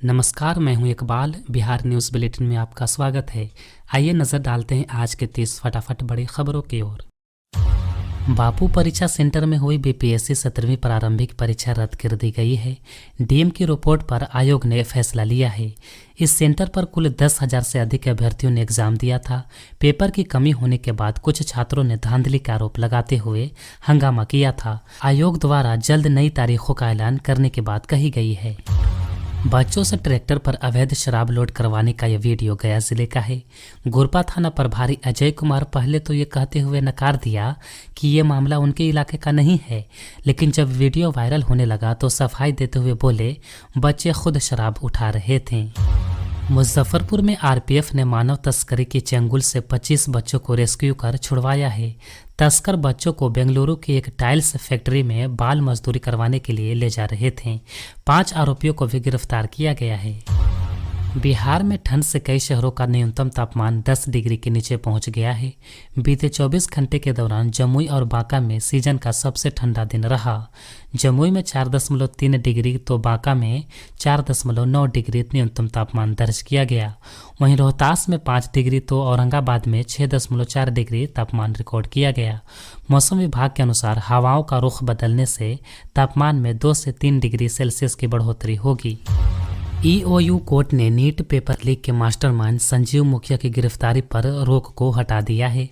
नमस्कार, मैं हूं इकबाल। बिहार न्यूज़ बुलेटिन में आपका स्वागत है। आइए नज़र डालते हैं आज के 30 फटाफट बड़ी खबरों की ओर। बापू परीक्षा सेंटर में हुई बीपीएससी 17वीं प्रारंभिक परीक्षा रद्द कर दी गई है। डीएम की रिपोर्ट पर आयोग ने फैसला लिया है। इस सेंटर पर कुल 10,000 से अधिक अभ्यर्थियों ने एग्जाम दिया था। पेपर की कमी होने के बाद कुछ छात्रों ने धांधली का आरोप लगाते हुए हंगामा किया था। आयोग द्वारा जल्द नई तारीखों का ऐलान करने की बात कही गई है। बच्चों से ट्रैक्टर पर अवैध शराब लोड करवाने का यह वीडियो गया जिले का है। गोरपा थाना प्रभारी अजय कुमार पहले तो ये कहते हुए नकार दिया कि ये मामला उनके इलाके का नहीं है, लेकिन जब वीडियो वायरल होने लगा तो सफाई देते हुए बोले बच्चे खुद शराब उठा रहे थे। मुजफ्फरपुर में आरपीएफ ने मानव तस्करी के चंगुल से 25 बच्चों को रेस्क्यू कर छुड़वाया है। तस्कर बच्चों को बेंगलुरु की एक टाइल्स फैक्ट्री में बाल मजदूरी करवाने के लिए ले जा रहे थे। 5 आरोपियों को भी गिरफ्तार किया गया है। बिहार में ठंड से कई शहरों का न्यूनतम तापमान 10 डिग्री के नीचे पहुंच गया है। बीते 24 घंटे के दौरान जमुई और बांका में सीजन का सबसे ठंडा दिन रहा। जमुई में 4.3 डिग्री तो बांका में 4.9 डिग्री न्यूनतम तापमान दर्ज किया गया। वहीं रोहतास में 5 डिग्री तो औरंगाबाद में 6.4 डिग्री तापमान रिकॉर्ड किया गया। मौसम विभाग के अनुसार हवाओं का रुख बदलने से तापमान में 2 से 3 डिग्री सेल्सियस की बढ़ोतरी होगी। ईओयू कोर्ट ने नीट पेपर लीक के मास्टरमाइंड संजीव मुखिया की गिरफ्तारी पर रोक को हटा दिया है।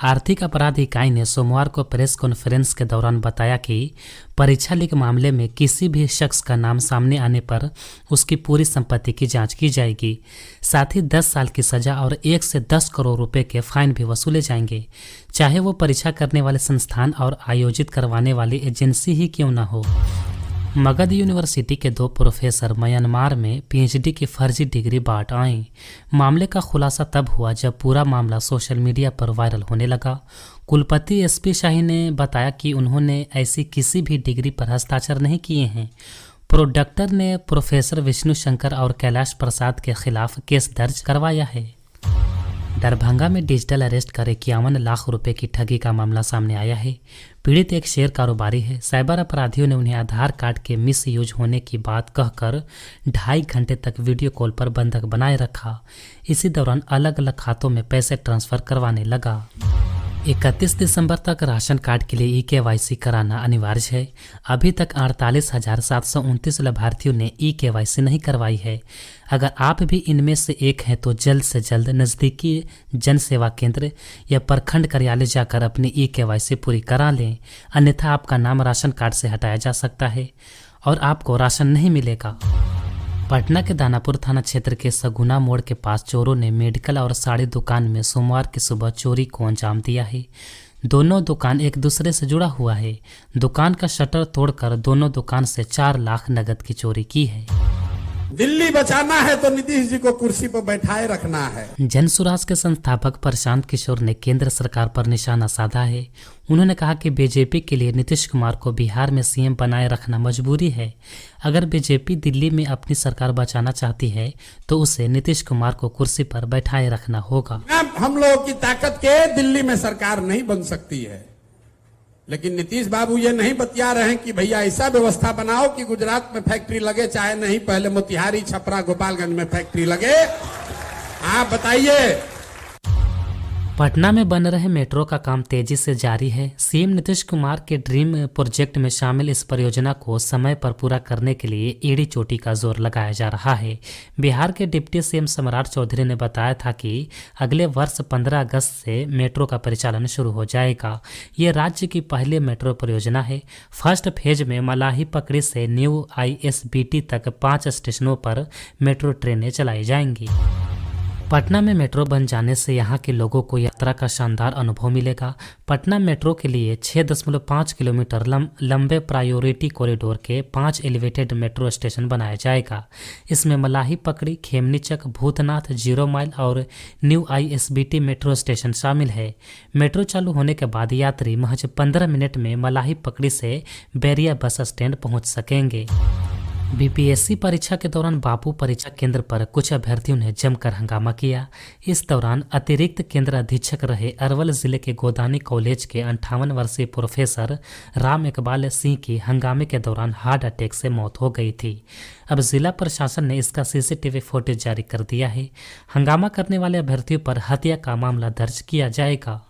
आर्थिक अपराध इकाई ने सोमवार को प्रेस कॉन्फ्रेंस के दौरान बताया कि परीक्षा लीक मामले में किसी भी शख्स का नाम सामने आने पर उसकी पूरी संपत्ति की जांच की जाएगी। साथ ही 10 साल की सजा और 1 से 10 करोड़ रुपए के फाइन भी वसूले जाएंगे, चाहे वो परीक्षा करने वाले संस्थान और आयोजित करवाने वाली एजेंसी ही क्यों न हो। मगध यूनिवर्सिटी के 2 प्रोफेसर म्यांमार में पीएचडी की फर्जी डिग्री बांट आए। मामले का खुलासा तब हुआ जब पूरा मामला सोशल मीडिया पर वायरल होने लगा। कुलपति एसपी शाही ने बताया कि उन्होंने ऐसी किसी भी डिग्री पर हस्ताक्षर नहीं किए हैं। प्रोडक्टर ने प्रोफेसर विष्णु शंकर और कैलाश प्रसाद के खिलाफ केस दर्ज करवाया है। दरभंगा में डिजिटल अरेस्ट कर 51 लाख रुपए की ठगी का मामला सामने आया है। पीड़ित एक शेयर कारोबारी है। साइबर अपराधियों ने उन्हें आधार कार्ड के मिस यूज होने की बात कहकर 2.5 घंटे तक वीडियो कॉल पर बंधक बनाए रखा। इसी दौरान अलग अलग खातों में पैसे ट्रांसफर करवाने लगा। 31 दिसंबर तक राशन कार्ड के लिए ई-केवाईसी कराना अनिवार्य है। अभी तक 48,729 लाभार्थियों ने ई-केवाईसी नहीं करवाई है। अगर आप भी इनमें से एक हैं तो जल्द से जल्द नज़दीकी जन सेवा केंद्र या प्रखंड कार्यालय जाकर अपनी ई-केवाईसी पूरी करा लें, अन्यथा आपका नाम राशन कार्ड से हटाया जा सकता है और आपको राशन नहीं मिलेगा। पटना के दानापुर थाना क्षेत्र के सगुना मोड़ के पास चोरों ने मेडिकल और साड़ी दुकान में सोमवार की सुबह चोरी को अंजाम दिया है। दोनों दुकान एक दूसरे से जुड़ा हुआ है। दुकान का शटर तोड़कर दोनों दुकान से 4 लाख नगद की चोरी की है। दिल्ली बचाना है तो नीतीश जी को कुर्सी पर बैठाए रखना है। जन सुराज के संस्थापक प्रशांत किशोर ने केंद्र सरकार पर निशाना साधा है। उन्होंने कहा कि बीजेपी के लिए नीतीश कुमार को बिहार में सीएम बनाए रखना मजबूरी है। अगर बीजेपी दिल्ली में अपनी सरकार बचाना चाहती है तो उसे नीतीश कुमार को कुर्सी पर बैठाए रखना होगा। हम लोगों की ताकत के दिल्ली में सरकार नहीं बन सकती है, लेकिन नीतीश बाबू ये नहीं बतिया रहे हैं कि भैया ऐसा व्यवस्था बनाओ कि गुजरात में फैक्ट्री लगे, चाहे नहीं पहले मोतिहारी, छपरा, गोपालगंज में फैक्ट्री लगे। आप बताइए। पटना में बन रहे मेट्रो का काम तेजी से जारी है। सीएम नीतीश कुमार के ड्रीम प्रोजेक्ट में शामिल इस परियोजना को समय पर पूरा करने के लिए एड़ी चोटी का जोर लगाया जा रहा है। बिहार के डिप्टी सीएम सम्राट चौधरी ने बताया था कि अगले वर्ष 15 अगस्त से मेट्रो का परिचालन शुरू हो जाएगा। ये राज्य की पहली मेट्रो परियोजना है। फर्स्ट फेज में मलाही पकड़ी से न्यू ISBT तक 5 स्टेशनों पर मेट्रो ट्रेनें चलाई जाएंगी। पटना में मेट्रो बन जाने से यहां के लोगों को यात्रा का शानदार अनुभव मिलेगा। पटना मेट्रो के लिए 6.5 किलोमीटर लंबे प्रायोरिटी कॉरिडोर के 5 एलिवेटेड मेट्रो स्टेशन बनाया जाएगा। इसमें मलाही पकड़ी, खेमनीचक, भूतनाथ, 0 माइल और न्यू ISBT मेट्रो स्टेशन शामिल है। मेट्रो चालू होने के बाद यात्री महज 15 मिनट में मलाही पकड़ी से बैरिया बस स्टैंड पहुंच सकेंगे। बीपीएससी परीक्षा के दौरान बापू परीक्षा केंद्र पर कुछ अभ्यर्थियों ने जमकर हंगामा किया। इस दौरान अतिरिक्त केंद्र अधीक्षक रहे अरवल जिले के गोदानी कॉलेज के 58 वर्षीय प्रोफेसर राम इकबाल सिंह की हंगामे के दौरान हार्ट अटैक से मौत हो गई थी। अब जिला प्रशासन ने इसका सीसीटीवी फुटेज जारी कर दिया है। हंगामा करने वाले अभ्यर्थियों पर हत्या का मामला दर्ज किया जाएगा।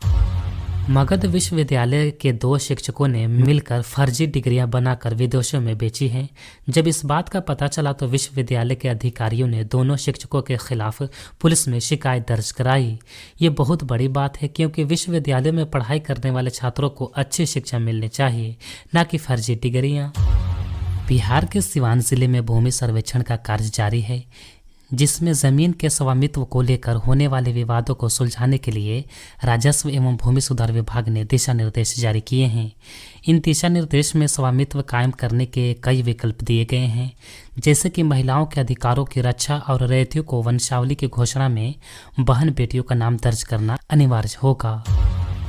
मगध विश्वविद्यालय के 2 शिक्षकों ने मिलकर फर्जी डिग्रियां बनाकर विदेशों में बेची हैं। जब इस बात का पता चला तो विश्वविद्यालय के अधिकारियों ने दोनों शिक्षकों के खिलाफ पुलिस में शिकायत दर्ज कराई। ये बहुत बड़ी बात है, क्योंकि विश्वविद्यालय में पढ़ाई करने वाले छात्रों को अच्छी शिक्षा मिलनी चाहिए, न कि फर्जी डिग्रियां। बिहार के सिवान जिले में भूमि सर्वेक्षण का कार्य जारी है, जिसमें जमीन के स्वामित्व को लेकर होने वाले विवादों को सुलझाने के लिए राजस्व एवं भूमि सुधार विभाग ने दिशा निर्देश जारी किए हैं। इन दिशा निर्देश में स्वामित्व कायम करने के कई विकल्प दिए गए हैं, जैसे कि महिलाओं के अधिकारों की रक्षा और रैयतियों को वंशावली की घोषणा में बहन बेटियों का नाम दर्ज करना अनिवार्य होगा।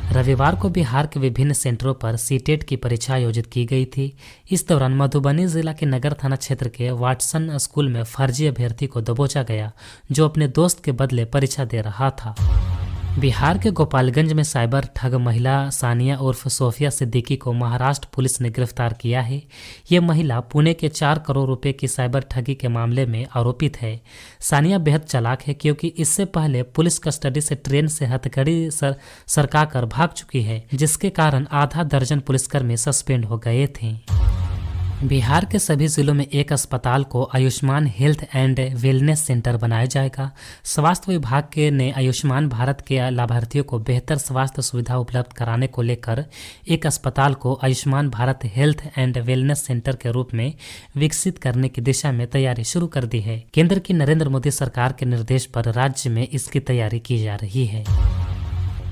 रविवार को बिहार के विभिन्न सेंटरों पर सीटेट की परीक्षा आयोजित की गई थी। इस दौरान मधुबनी जिला के नगर थाना क्षेत्र के वाटसन स्कूल में फर्जी अभ्यर्थी को दबोचा गया, जो अपने दोस्त के बदले परीक्षा दे रहा था। बिहार के गोपालगंज में साइबर ठग महिला सानिया उर्फ सोफिया सिद्दीकी को महाराष्ट्र पुलिस ने गिरफ्तार किया है। ये महिला पुणे के 4 करोड़ रुपए की साइबर ठगी के मामले में आरोपित है। सानिया बेहद चालाक है, क्योंकि इससे पहले पुलिस कस्टडी से ट्रेन से हथकड़ी सरकाकर भाग चुकी है, जिसके कारण आधा दर्जन पुलिसकर्मी सस्पेंड हो गए थे। बिहार के सभी जिलों में एक अस्पताल को Ayushman health and wellness centre बनाया जाएगा। स्वास्थ्य विभाग के ने आयुष्मान भारत के लाभार्थियों को बेहतर स्वास्थ्य सुविधा उपलब्ध कराने को लेकर एक अस्पताल को Ayushman Bharat health and wellness centre के रूप में विकसित करने की दिशा में तैयारी शुरू कर दी है। केंद्र की नरेंद्र मोदी सरकार के निर्देश पर राज्य में इसकी तैयारी की जा रही है।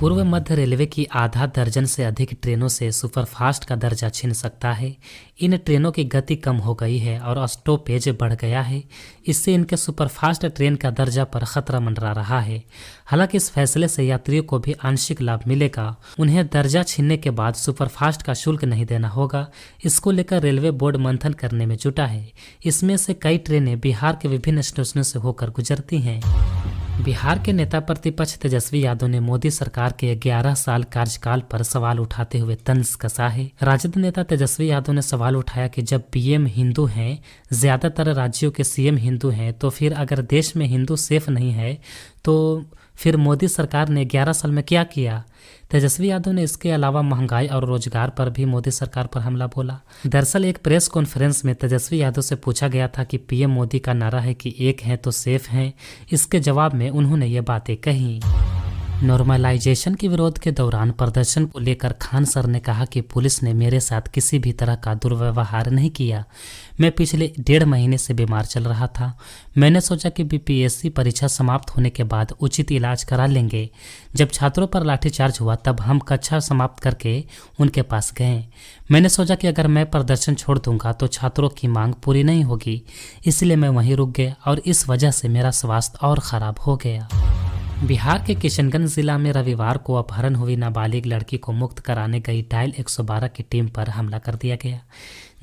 पूर्व मध्य रेलवे की आधा दर्जन से अधिक ट्रेनों से सुपरफास्ट का दर्जा छिन सकता है। इन ट्रेनों की गति कम हो गई है और स्टॉपेज बढ़ गया है। इससे इनके सुपरफास्ट ट्रेन का दर्जा पर खतरा मंडरा रहा है। हालांकि इस फैसले से यात्रियों को भी आंशिक लाभ मिलेगा। उन्हें दर्जा छीनने के बाद सुपरफास्ट का शुल्क नहीं देना होगा। इसको लेकर रेलवे बोर्ड मंथन करने में जुटा है। इसमें से कई ट्रेनें बिहार के विभिन्न स्टेशनों से होकर गुजरती हैं। बिहार के नेता प्रतिपक्ष तेजस्वी यादव ने मोदी सरकार के 11 साल कार्यकाल पर सवाल उठाते हुए तंज कसा है। राजद नेता तेजस्वी यादव ने सवाल उठाया कि जब पीएम हिंदू हैं, ज्यादातर राज्यों के सीएम हिंदू हैं, तो फिर अगर देश में हिंदू सेफ नहीं है तो फिर मोदी सरकार ने 11 साल में क्या किया। तेजस्वी यादव ने इसके अलावा महंगाई और रोजगार पर भी मोदी सरकार पर हमला बोला। दरअसल एक प्रेस कॉन्फ्रेंस में तेजस्वी यादव से पूछा गया था कि पीएम मोदी का नारा है कि एक हैं तो सेफ हैं। इसके जवाब में उन्होंने ये बातें कही। नॉर्मलाइजेशन के विरोध के दौरान प्रदर्शन को लेकर खान सर ने कहा कि पुलिस ने मेरे साथ किसी भी तरह का दुर्व्यवहार नहीं किया। मैं पिछले 1.5 महीने से बीमार चल रहा था। मैंने सोचा कि बीपीएससी परीक्षा समाप्त होने के बाद उचित इलाज करा लेंगे। जब छात्रों पर लाठीचार्ज हुआ तब हम कक्षा समाप्त करके उनके पास गए। मैंने सोचा कि अगर मैं प्रदर्शन छोड़ दूंगा तो छात्रों की मांग पूरी नहीं होगी, इसलिए मैं वहीं रुक गया और इस वजह से मेरा स्वास्थ्य और खराब हो गया। बिहार के किशनगंज जिला में रविवार को अपहरण हुई नाबालिग लड़की को मुक्त कराने गई डायल 112 की टीम पर हमला कर दिया गया,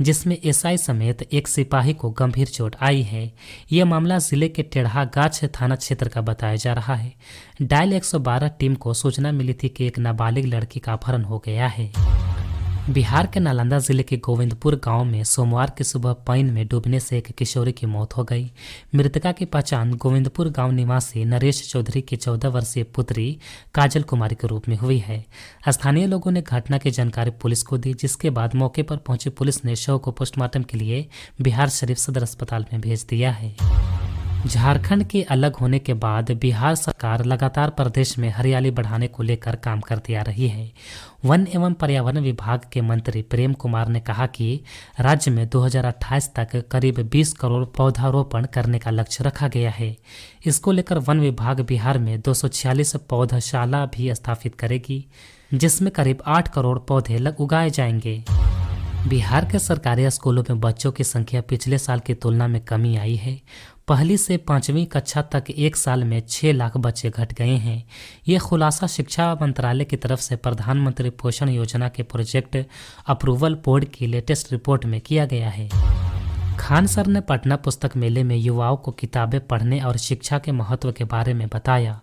जिसमें एसआई समेत एक सिपाही को गंभीर चोट आई है। यह मामला जिले के टेढ़ा गाछ थाना क्षेत्र का बताया जा रहा है। डायल 112 टीम को सूचना मिली थी कि एक नाबालिग लड़की का अपहरण हो गया है। बिहार के नालंदा जिले के गोविंदपुर गांव में सोमवार की सुबह पानी में डूबने से एक किशोरी की मौत हो गई। मृतका की पहचान गोविंदपुर गांव निवासी नरेश चौधरी की 14 वर्षीय पुत्री काजल कुमारी के रूप में हुई है। स्थानीय लोगों ने घटना की जानकारी पुलिस को दी, जिसके बाद मौके पर पहुंची पुलिस ने शव को पोस्टमार्टम के लिए बिहार शरीफ सदर अस्पताल में भेज दिया है। झारखंड के अलग होने के बाद बिहार सरकार लगातार प्रदेश में हरियाली बढ़ाने को लेकर काम करती आ रही है। वन एवं पर्यावरण विभाग के मंत्री प्रेम कुमार ने कहा कि राज्य में 2028 तक करीब 20 करोड़ पौधारोपण करने का लक्ष्य रखा गया है। इसको लेकर वन विभाग बिहार में 246 पौधशाला भी स्थापित करेगी, जिसमें करीब 8 करोड़ पौधे उगाए जाएंगे। बिहार के सरकारी स्कूलों में बच्चों की संख्या पिछले साल की तुलना में कमी आई है। पहली से 5वीं कक्षा तक एक साल में 6 लाख बच्चे घट गए हैं। ये खुलासा शिक्षा मंत्रालय की तरफ से प्रधानमंत्री पोषण योजना के प्रोजेक्ट अप्रूवल बोर्ड की लेटेस्ट रिपोर्ट में किया गया है। खान सर ने पटना पुस्तक मेले में युवाओं को किताबें पढ़ने और शिक्षा के महत्व के बारे में बताया।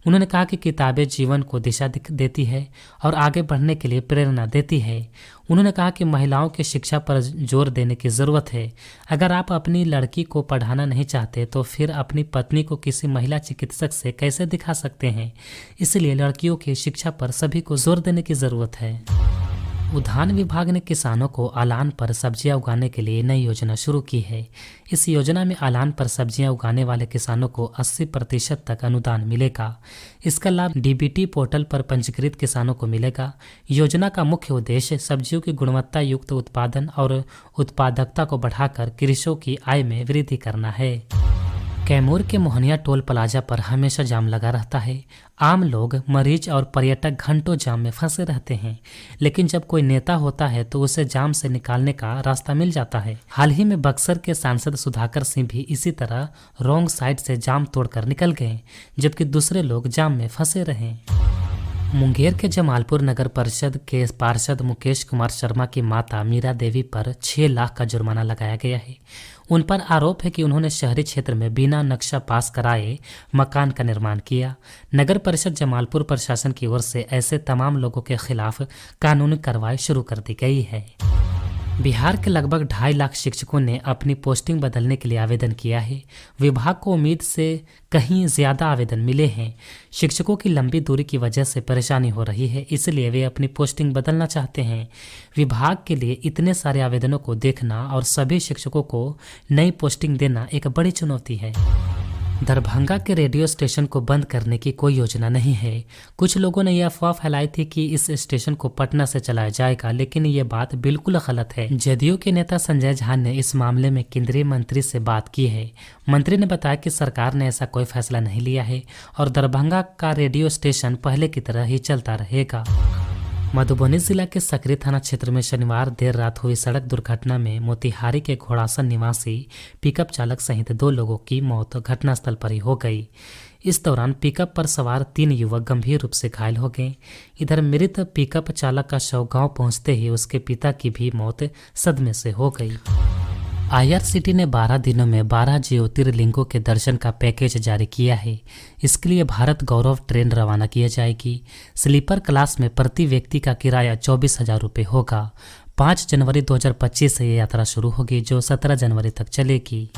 उन्होंने कहा कि किताबें जीवन को दिशा देती है और आगे बढ़ने के लिए प्रेरणा देती है। उन्होंने कहा कि महिलाओं की शिक्षा पर जोर देने की ज़रूरत है। अगर आप अपनी लड़की को पढ़ाना नहीं चाहते तो फिर अपनी पत्नी को किसी महिला चिकित्सक से कैसे दिखा सकते हैं। इसलिए लड़कियों की शिक्षा पर सभी को जोर देने की ज़रूरत है। उद्यान विभाग ने किसानों को अलान पर सब्जियां उगाने के लिए नई योजना शुरू की है। इस योजना में अलान पर सब्जियां उगाने वाले किसानों को 80% तक अनुदान मिलेगा। इसका लाभ डीबीटी पोर्टल पर पंजीकृत किसानों को मिलेगा। योजना का मुख्य उद्देश्य सब्जियों की गुणवत्ता युक्त उत्पादन और उत्पादकता को बढ़ाकर कृषकों की आय में वृद्धि करना है। कैमूर के मोहनिया टोल प्लाजा पर हमेशा जाम लगा रहता है। आम लोग, मरीज और पर्यटक घंटों जाम में फंसे रहते हैं, लेकिन जब कोई नेता होता है तो उसे जाम से निकालने का रास्ता मिल जाता है। हाल ही में बक्सर के सांसद सुधाकर सिंह भी इसी तरह रॉन्ग साइड से जाम तोड़कर निकल गए, जबकि दूसरे लोग जाम में फंसे रहे। मुंगेर के जमालपुर नगर परिषद के पार्षद मुकेश कुमार शर्मा की माता मीरा देवी पर 6 लाख का जुर्माना लगाया गया है। उन पर आरोप है कि उन्होंने शहरी क्षेत्र में बिना नक्शा पास कराए मकान का निर्माण किया। नगर परिषद जमालपुर प्रशासन की ओर से ऐसे तमाम लोगों के खिलाफ कानूनी कार्रवाई शुरू कर दी गई है। बिहार के लगभग 2.5 लाख शिक्षकों ने अपनी पोस्टिंग बदलने के लिए आवेदन किया है। विभाग को उम्मीद से कहीं ज्यादा आवेदन मिले हैं। शिक्षकों की लंबी दूरी की वजह से परेशानी हो रही है, इसलिए वे अपनी पोस्टिंग बदलना चाहते हैं। विभाग के लिए इतने सारे आवेदनों को देखना और सभी शिक्षकों को नई पोस्टिंग देना एक बड़ी चुनौती है। दरभंगा के रेडियो स्टेशन को बंद करने की कोई योजना नहीं है। कुछ लोगों ने यह अफवाह फैलाई थी कि इस स्टेशन को पटना से चलाया जाएगा, लेकिन ये बात बिल्कुल गलत है। जदयू के नेता संजय झा ने इस मामले में केंद्रीय मंत्री से बात की है। मंत्री ने बताया कि सरकार ने ऐसा कोई फैसला नहीं लिया है और दरभंगा का रेडियो स्टेशन पहले की तरह ही चलता रहेगा। मधुबनी जिला के सकरी थाना क्षेत्र में शनिवार देर रात हुई सड़क दुर्घटना में मोतिहारी के घोड़ासन निवासी पिकअप चालक सहित 2 लोगों की मौत घटनास्थल पर ही हो गई। इस दौरान पिकअप पर सवार 3 युवक गंभीर रूप से घायल हो गए। इधर मृत पिकअप चालक का शव गांव पहुंचते ही उसके पिता की भी मौत सदमे से हो गई। IRCTC ने 12 दिनों में 12 ज्योतिर्लिंगों के दर्शन का पैकेज जारी किया है। इसके लिए भारत गौरव ट्रेन रवाना किया जाएगी। स्लीपर क्लास में प्रति व्यक्ति का किराया 24,000 रुपये होगा। 5 जनवरी 2025 से ये यात्रा शुरू होगी, जो 17 जनवरी तक चलेगी।